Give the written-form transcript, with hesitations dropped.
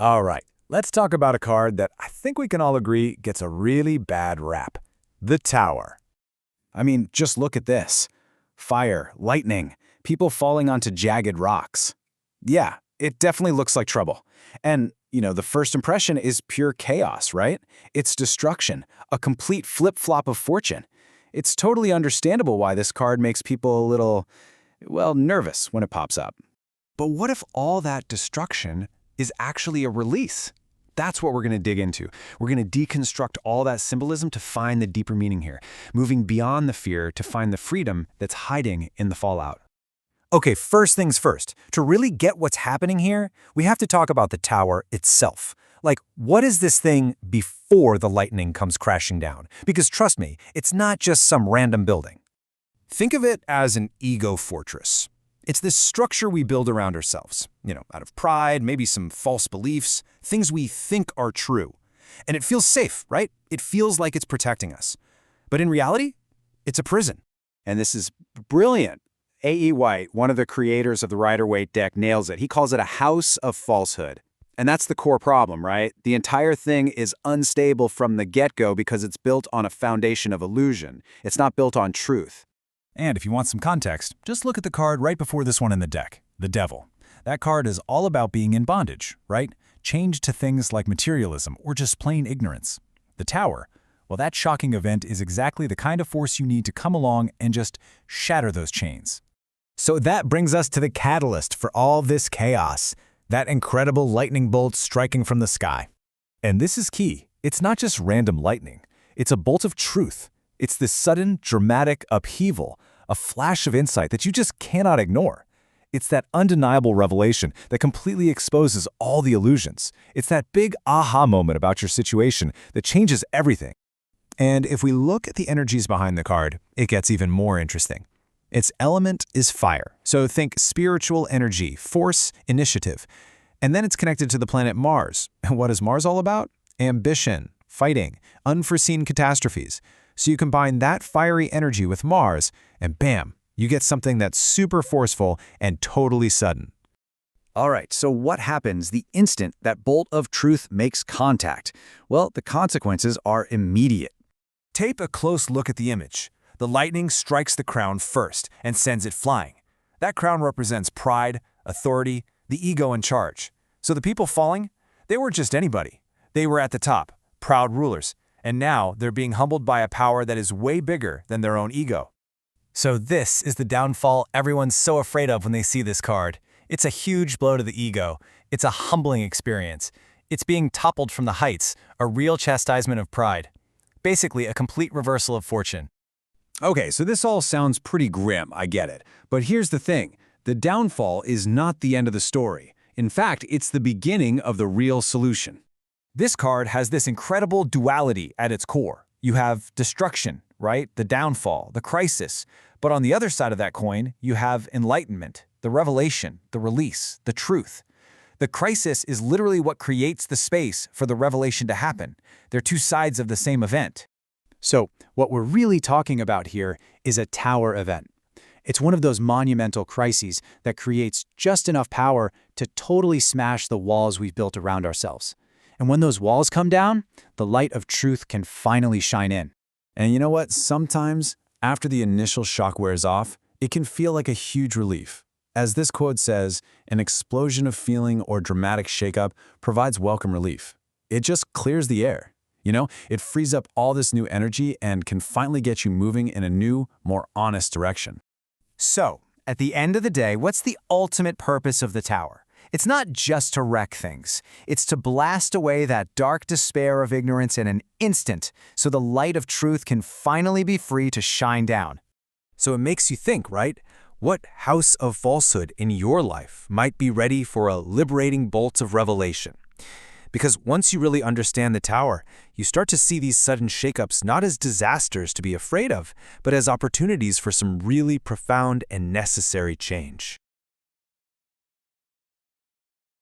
All right, let's talk about a card that I think we can all agree gets a really bad rap. The Tower. I mean, just look at this. Fire, lightning, people falling onto jagged rocks. Yeah, it definitely looks like trouble. And, the first impression is pure chaos, right? It's destruction, a complete flip-flop of fortune. It's totally understandable why this card makes people a little, well, nervous when it pops up. But what if all that destruction is actually a release? That's what we're going to dig into. We're going to deconstruct all that symbolism to find the deeper meaning here, moving beyond the fear to find the freedom that's hiding in the fallout. Okay, first things first. To really get what's happening here, we have to talk about the tower itself. Like, what is this thing before the lightning comes crashing down? Because trust me, it's not just some random building. Think of it as an ego fortress. It's this structure we build around ourselves, out of pride, maybe some false beliefs, things we think are true. And it feels safe, right? It feels like it's protecting us. But in reality, it's a prison. And this is brilliant. A.E. White, one of the creators of the Rider-Waite deck, nails it. He calls it a house of falsehood. And that's the core problem, right? The entire thing is unstable from the get-go because it's built on a foundation of illusion. It's not built on truth. And if you want some context, just look at the card right before this one in the deck, the Devil. That card is all about being in bondage, right? Chained to things like materialism or just plain ignorance. The Tower, well, that shocking event is exactly the kind of force you need to come along and just shatter those chains. So that brings us to the catalyst for all this chaos, that incredible lightning bolt striking from the sky. And this is key. It's not just random lightning. It's a bolt of truth. It's this sudden, dramatic upheaval, a flash of insight that you just cannot ignore. It's that undeniable revelation that completely exposes all the illusions. It's that big aha moment about your situation that changes everything. And if we look at the energies behind the card, it gets even more interesting. Its element is fire, so think spiritual energy, force, initiative. And then it's connected to the planet Mars. And what is Mars all about? Ambition, fighting, unforeseen catastrophes. So you combine that fiery energy with Mars, and bam, you get something that's super forceful and totally sudden. All right, so what happens the instant that bolt of truth makes contact? Well, the consequences are immediate. Take a close look at the image. The lightning strikes the crown first and sends it flying. That crown represents pride, authority, the ego in charge. So the people falling, they weren't just anybody. They were at the top, proud rulers. And now they're being humbled by a power that is way bigger than their own ego. So this is the downfall everyone's so afraid of when they see this card. It's a huge blow to the ego. It's a humbling experience. It's being toppled from the heights, a real chastisement of pride. Basically, a complete reversal of fortune. Okay, so this all sounds pretty grim, I get it. But here's the thing. The downfall is not the end of the story. In fact, it's the beginning of the real solution. This card has this incredible duality at its core. You have destruction, right? The downfall, the crisis. But on the other side of that coin, you have enlightenment, the revelation, the release, the truth. The crisis is literally what creates the space for the revelation to happen. They're two sides of the same event. So what we're really talking about here is a tower event. It's one of those monumental crises that creates just enough power to totally smash the walls we've built around ourselves. And when those walls come down, the light of truth can finally shine in. And you know what? Sometimes, after the initial shock wears off, it can feel like a huge relief. As this quote says, an explosion of feeling or dramatic shakeup provides welcome relief. It just clears the air. It frees up all this new energy and can finally get you moving in a new, more honest direction. So, at the end of the day, what's the ultimate purpose of the tower? It's not just to wreck things. It's to blast away that dark despair of ignorance in an instant so the light of truth can finally be free to shine down. So it makes you think, right? What house of falsehood in your life might be ready for a liberating bolt of revelation? Because once you really understand the tower, you start to see these sudden shakeups not as disasters to be afraid of, but as opportunities for some really profound and necessary change.